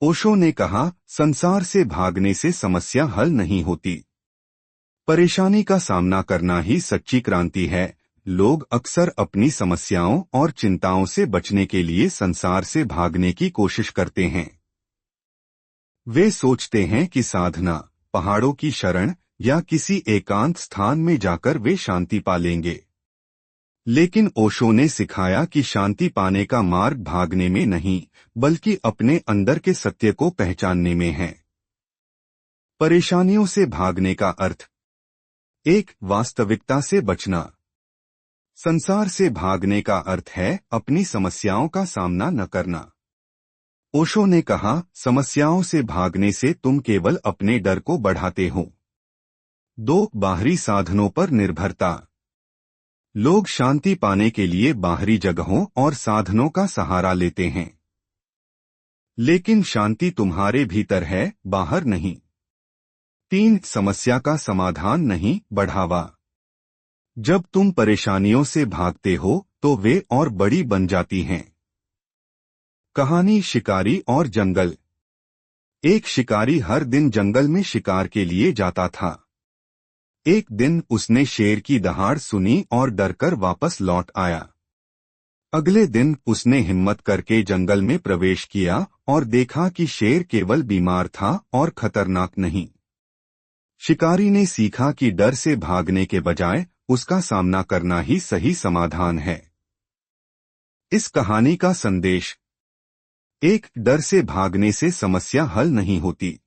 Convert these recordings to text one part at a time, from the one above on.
ओशो ने कहा, संसार से भागने से समस्या हल नहीं होती। परेशानी का सामना करना ही सच्ची क्रांति है। लोग अक्सर अपनी समस्याओं और चिंताओं से बचने के लिए संसार से भागने की कोशिश करते हैं। वे सोचते हैं कि साधना, पहाड़ों की शरण या किसी एकांत स्थान में जाकर वे शांति पा लेंगे। लेकिन ओशो ने सिखाया कि शांति पाने का मार्ग भागने में नहीं, बल्कि अपने अंदर के सत्य को पहचानने में है। परेशानियों से भागने का अर्थ: 1. वास्तविकता से बचना। संसार से भागने का अर्थ है अपनी समस्याओं का सामना न करना। ओशो ने कहा, समस्याओं से भागने से तुम केवल अपने डर को बढ़ाते हो। 2. बाहरी साधनों पर निर्भरता। लोग शांति पाने के लिए बाहरी जगहों और साधनों का सहारा लेते हैं। लेकिन शांति तुम्हारे भीतर है, बाहर नहीं। 3. समस्या का समाधान नहीं, बढ़ावा। जब तुम परेशानियों से भागते हो तो वे और बड़ी बन जाती हैं। कहानी शिकारी और जंगल। एक शिकारी हर दिन जंगल में शिकार के लिए जाता था। एक दिन उसने शेर की दहाड़ सुनी और डरकर वापस लौट आया। अगले दिन उसने हिम्मत करके जंगल में प्रवेश किया और देखा कि शेर केवल बीमार था और खतरनाक नहीं। शिकारी ने सीखा कि डर से भागने के बजाय उसका सामना करना ही सही समाधान है। इस कहानी का संदेश: 1. डर से भागने से समस्या हल नहीं होती।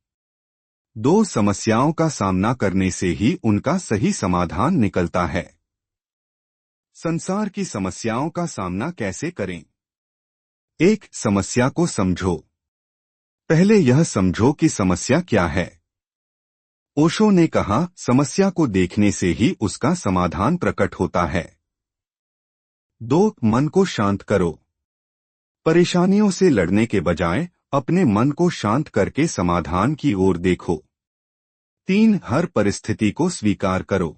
2. समस्याओं का सामना करने से ही उनका सही समाधान निकलता है। संसार की समस्याओं का सामना कैसे करें? 1. समस्या को समझो। पहले यह समझो कि समस्या क्या है। ओशो ने कहा, समस्या को देखने से ही उसका समाधान प्रकट होता है। 2. मन को शांत करो। परेशानियों से लड़ने के बजाय अपने मन को शांत करके समाधान की ओर देखो। 3. हर परिस्थिति को स्वीकार करो।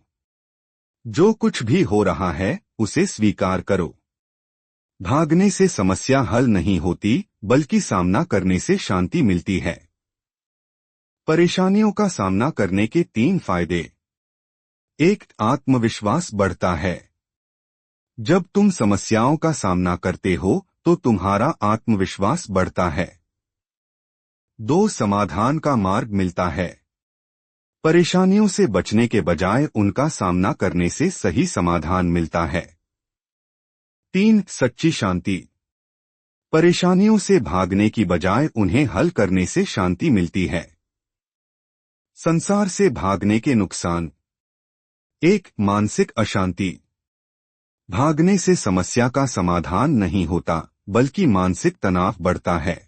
जो कुछ भी हो रहा है उसे स्वीकार करो। भागने से समस्या हल नहीं होती, बल्कि सामना करने से शांति मिलती है। परेशानियों का सामना करने के 3 फायदे। 1. आत्मविश्वास बढ़ता है। जब तुम समस्याओं का सामना करते हो तो तुम्हारा आत्मविश्वास बढ़ता है। 2. समाधान का मार्ग मिलता है। परेशानियों से बचने के बजाय उनका सामना करने से सही समाधान मिलता है। 3. सच्ची शांति। परेशानियों से भागने की बजाय उन्हें हल करने से शांति मिलती है। संसार से भागने के नुकसान: 1. मानसिक अशांति। भागने से समस्या का समाधान नहीं होता, बल्कि मानसिक तनाव बढ़ता है।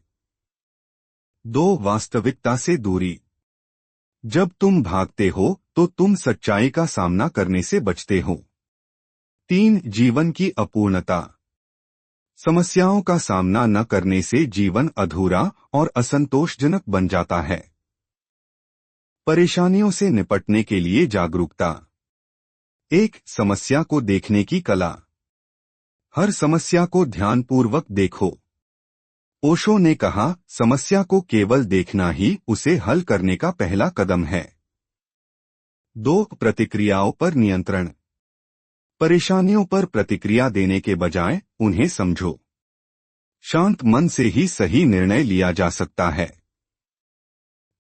2. वास्तविकता से दूरी। जब तुम भागते हो तो तुम सच्चाई का सामना करने से बचते हो। 3. जीवन की अपूर्णता। समस्याओं का सामना न करने से जीवन अधूरा और असंतोषजनक बन जाता है। परेशानियों से निपटने के लिए जागरूकता: 1. समस्या को देखने की कला। हर समस्या को ध्यानपूर्वक देखो। ओशो ने कहा, समस्या को केवल देखना ही उसे हल करने का पहला कदम है। 2. प्रतिक्रियाओं पर नियंत्रण। परेशानियों पर प्रतिक्रिया देने के बजाय उन्हें समझो। शांत मन से ही सही निर्णय लिया जा सकता है।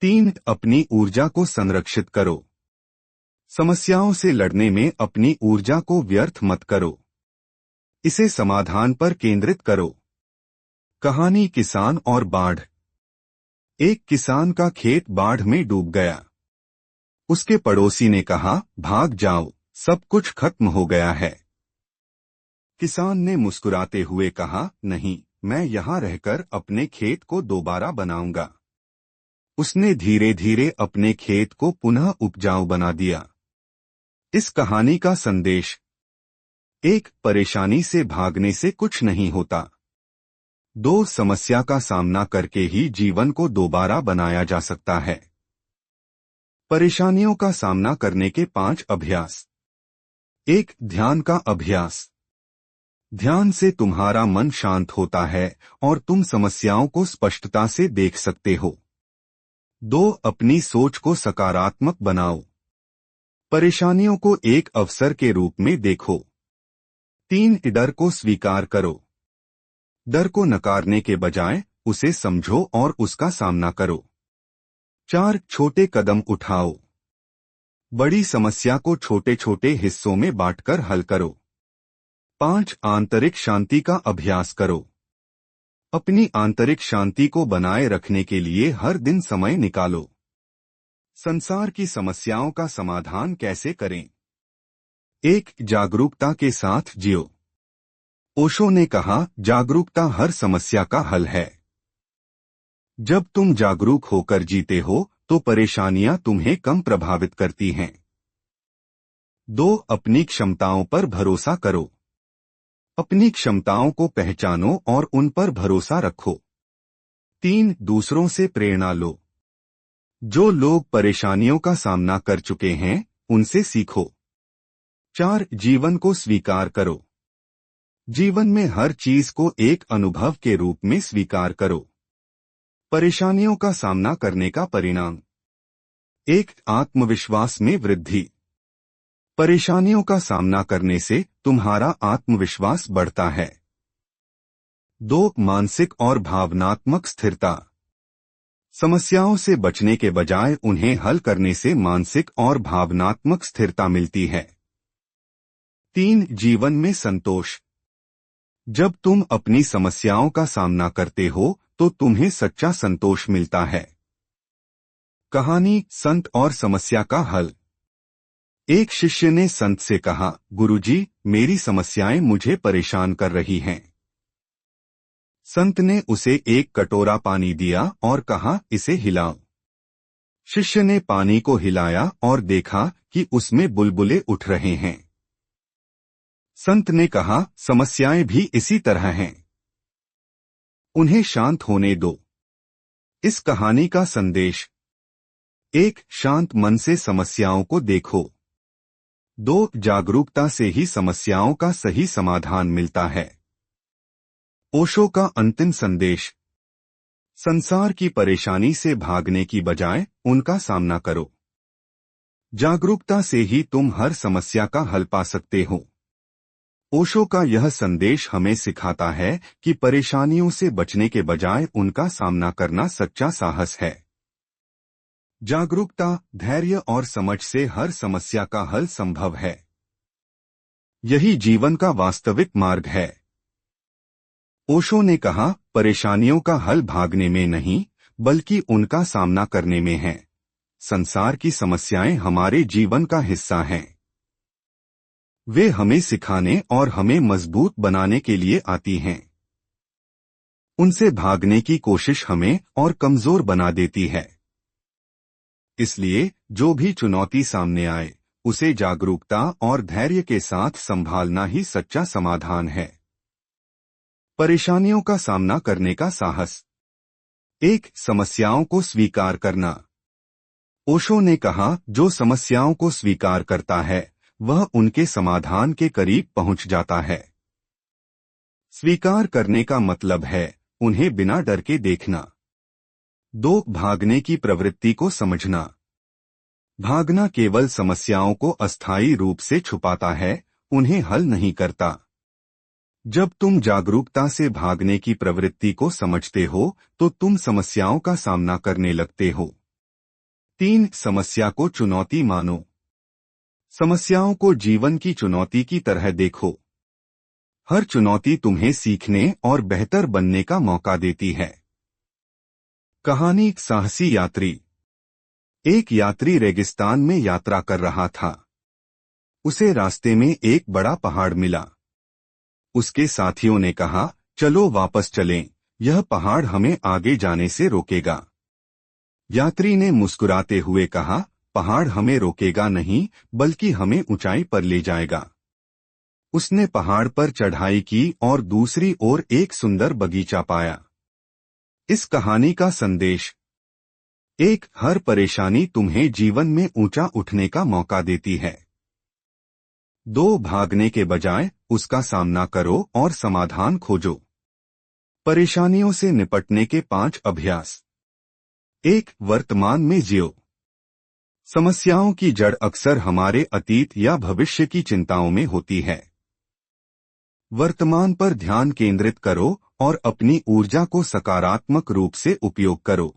3. अपनी ऊर्जा को संरक्षित करो। समस्याओं से लड़ने में अपनी ऊर्जा को व्यर्थ मत करो। इसे समाधान पर केंद्रित करो। कहानी किसान और बाढ़। एक किसान का खेत बाढ़ में डूब गया। उसके पड़ोसी ने कहा, भाग जाओ, सब कुछ खत्म हो गया है। किसान ने मुस्कुराते हुए कहा, नहीं, मैं यहाँ रहकर अपने खेत को दोबारा बनाऊंगा। उसने धीरे धीरे अपने खेत को पुनः उपजाऊ बना दिया। इस कहानी का संदेश: 1. परेशानी से भागने से कुछ नहीं होता। 2. समस्या का सामना करके ही जीवन को दोबारा बनाया जा सकता है। परेशानियों का सामना करने के 5 अभ्यास। 1. ध्यान का अभ्यास। ध्यान से तुम्हारा मन शांत होता है और तुम समस्याओं को स्पष्टता से देख सकते हो। 2. अपनी सोच को सकारात्मक बनाओ। परेशानियों को एक अवसर के रूप में देखो। 3. डर को स्वीकार करो। डर को नकारने के बजाय उसे समझो और उसका सामना करो। 4. छोटे कदम उठाओ। बड़ी समस्या को छोटे छोटे हिस्सों में बांटकर हल करो। 5. आंतरिक शांति का अभ्यास करो। अपनी आंतरिक शांति को बनाए रखने के लिए हर दिन समय निकालो। संसार की समस्याओं का समाधान कैसे करें? 1. जागरूकता के साथ जियो। ओशो ने कहा, जागरूकता हर समस्या का हल है। जब तुम जागरूक होकर जीते हो तो परेशानियां तुम्हें कम प्रभावित करती हैं। 2. अपनी क्षमताओं पर भरोसा करो। अपनी क्षमताओं को पहचानो और उन पर भरोसा रखो। 3. दूसरों से प्रेरणा लो। जो लोग परेशानियों का सामना कर चुके हैं उनसे सीखो। 4. जीवन को स्वीकार करो। जीवन में हर चीज को एक अनुभव के रूप में स्वीकार करो। परेशानियों का सामना करने का परिणाम। 1. आत्मविश्वास में वृद्धि। परेशानियों का सामना करने से तुम्हारा आत्मविश्वास बढ़ता है। 2. मानसिक और भावनात्मक स्थिरता। समस्याओं से बचने के बजाय उन्हें हल करने से मानसिक और भावनात्मक स्थिरता मिलती है। 3. जीवन में संतोष। जब तुम अपनी समस्याओं का सामना करते हो तो तुम्हें सच्चा संतोष मिलता है। कहानी, संत और समस्या का हल। एक शिष्य ने संत से कहा, गुरुजी, मेरी समस्याएं मुझे परेशान कर रही हैं। संत ने उसे एक कटोरा पानी दिया और कहा, इसे हिलाओ। शिष्य ने पानी को हिलाया और देखा कि उसमें बुलबुले उठ रहे हैं। संत ने कहा, समस्याएं भी इसी तरह हैं, उन्हें शांत होने दो। इस कहानी का संदेश। 1. शांत मन से समस्याओं को देखो। 2. जागरूकता से ही समस्याओं का सही समाधान मिलता है। ओशो का अंतिम संदेश। संसार की परेशानी से भागने की बजाय उनका सामना करो। जागरूकता से ही तुम हर समस्या का हल पा सकते हो। ओशो का यह संदेश हमें सिखाता है कि परेशानियों से बचने के बजाय उनका सामना करना सच्चा साहस है। जागरूकता, धैर्य और समझ से हर समस्या का हल संभव है। यही जीवन का वास्तविक मार्ग है। ओशो ने कहा, परेशानियों का हल भागने में नहीं बल्कि उनका सामना करने में है। संसार की समस्याएं हमारे जीवन का हिस्सा हैं। वे हमें सिखाने और हमें मजबूत बनाने के लिए आती हैं। उनसे भागने की कोशिश हमें और कमजोर बना देती है। इसलिए जो भी चुनौती सामने आए उसे जागरूकता और धैर्य के साथ संभालना ही सच्चा समाधान है। परेशानियों का सामना करने का साहस। 1. समस्याओं को स्वीकार करना। ओशो ने कहा, जो समस्याओं को स्वीकार करता है वह उनके समाधान के करीब पहुंच जाता है। स्वीकार करने का मतलब है उन्हें बिना डर के देखना। 2. भागने की प्रवृत्ति को समझना। भागना केवल समस्याओं को अस्थायी रूप से छुपाता है, उन्हें हल नहीं करता। जब तुम जागरूकता से भागने की प्रवृत्ति को समझते हो तो तुम समस्याओं का सामना करने लगते हो। 3. समस्या को चुनौती मानो। समस्याओं को जीवन की चुनौती की तरह देखो। हर चुनौती तुम्हें सीखने और बेहतर बनने का मौका देती है। कहानी, साहसी यात्री। एक यात्री रेगिस्तान में यात्रा कर रहा था। उसे रास्ते में एक बड़ा पहाड़ मिला। उसके साथियों ने कहा, चलो वापस चलें, यह पहाड़ हमें आगे जाने से रोकेगा। यात्री ने मुस्कुराते हुए कहा, पहाड़ हमें रोकेगा नहीं बल्कि हमें ऊंचाई पर ले जाएगा। उसने पहाड़ पर चढ़ाई की और दूसरी ओर एक सुंदर बगीचा पाया। इस कहानी का संदेश। 1. हर परेशानी तुम्हें जीवन में ऊंचा उठने का मौका देती है। 2 भागने के बजाय उसका सामना करो और समाधान खोजो। परेशानियों से निपटने के 5 अभ्यास। 1. वर्तमान में जियो। समस्याओं की जड़ अक्सर हमारे अतीत या भविष्य की चिंताओं में होती है। वर्तमान पर ध्यान केंद्रित करो और अपनी ऊर्जा को सकारात्मक रूप से उपयोग करो।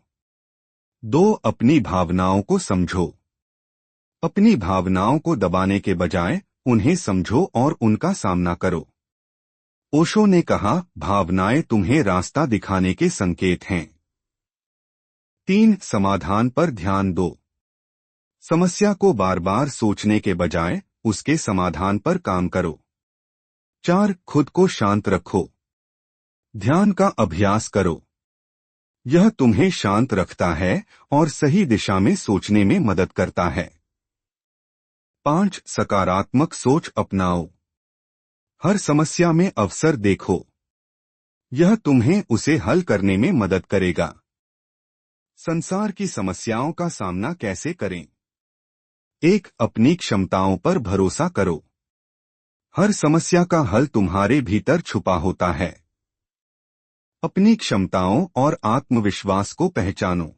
2. अपनी भावनाओं को समझो। अपनी भावनाओं को दबाने के बजाय उन्हें समझो और उनका सामना करो। ओशो ने कहा, भावनाएं तुम्हें रास्ता दिखाने के संकेत हैं। 3. समाधान पर ध्यान दो। समस्या को बार बार सोचने के बजाय उसके समाधान पर काम करो। 4. खुद को शांत रखो। ध्यान का अभ्यास करो। यह तुम्हें शांत रखता है और सही दिशा में सोचने में मदद करता है। 5. सकारात्मक सोच अपनाओ। हर समस्या में अवसर देखो। यह तुम्हें उसे हल करने में मदद करेगा। संसार की समस्याओं का सामना कैसे करें? 1. अपनी क्षमताओं पर भरोसा करो। हर समस्या का हल तुम्हारे भीतर छुपा होता है। अपनी क्षमताओं और आत्मविश्वास को पहचानो।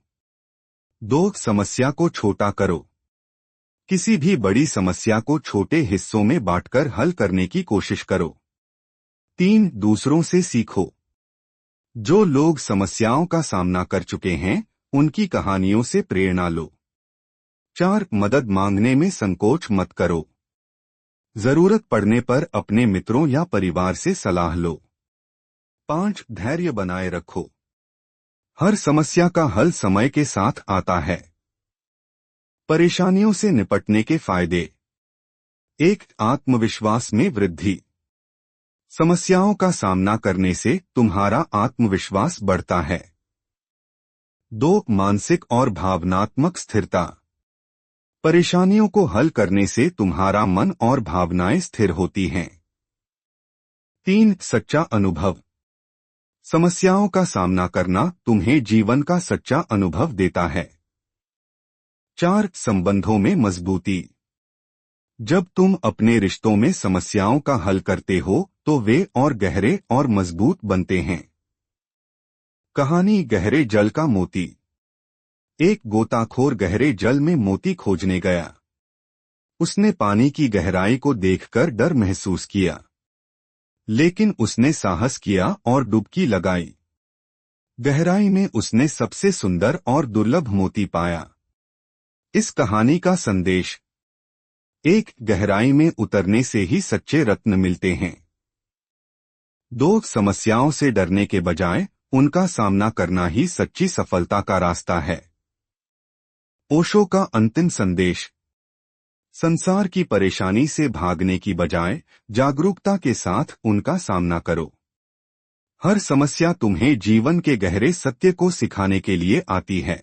2. समस्या को छोटा करो। किसी भी बड़ी समस्या को छोटे हिस्सों में बांटकर हल करने की कोशिश करो। 3. दूसरों से सीखो। जो लोग समस्याओं का सामना कर चुके हैं, उनकी कहानियों से प्रेरणा लो। 4. मदद मांगने में संकोच मत करो। जरूरत पड़ने पर अपने मित्रों या परिवार से सलाह लो। 5. धैर्य बनाए रखो। हर समस्या का हल समय के साथ आता है। परेशानियों से निपटने के फायदे। 1. आत्मविश्वास में वृद्धि। समस्याओं का सामना करने से तुम्हारा आत्मविश्वास बढ़ता है। 2. मानसिक और भावनात्मक स्थिरता। परेशानियों को हल करने से तुम्हारा मन और भावनाएं स्थिर होती हैं। 3. सच्चा अनुभव। समस्याओं का सामना करना तुम्हें जीवन का सच्चा अनुभव देता है। 4. संबंधों में मजबूती। जब तुम अपने रिश्तों में समस्याओं का हल करते हो तो वे और गहरे और मजबूत बनते हैं। कहानी गहरे जल का मोती। एक गोताखोर गहरे जल में मोती खोजने गया। उसने पानी की गहराई को देखकर डर महसूस किया, लेकिन उसने साहस किया और डुबकी लगाई। गहराई में उसने सबसे सुंदर और दुर्लभ मोती पाया। इस कहानी का संदेश। 1. गहराई में उतरने से ही सच्चे रत्न मिलते हैं। 2. समस्याओं से डरने के बजाय उनका सामना करना ही सच्ची सफलता का रास्ता है। ओशो का अंतिम संदेश। संसार की परेशानी से भागने की बजाय जागरूकता के साथ उनका सामना करो। हर समस्या तुम्हें जीवन के गहरे सत्य को सिखाने के लिए आती है।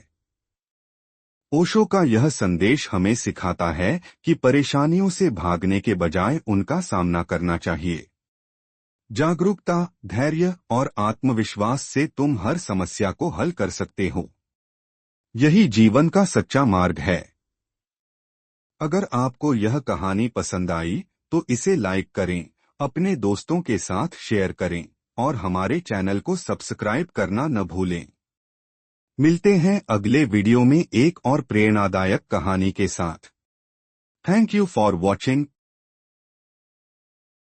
ओशो का यह संदेश हमें सिखाता है कि परेशानियों से भागने के बजाय उनका सामना करना चाहिए। जागरूकता, धैर्य और आत्मविश्वास से तुम हर समस्या को हल कर सकते हो। यही जीवन का सच्चा मार्ग है। अगर आपको यह कहानी पसंद आई तो इसे लाइक करें, अपने दोस्तों के साथ शेयर करें और हमारे चैनल को सब्सक्राइब करना न भूलें। मिलते हैं अगले वीडियो में एक और प्रेरणादायक कहानी के साथ। Thank you for watching.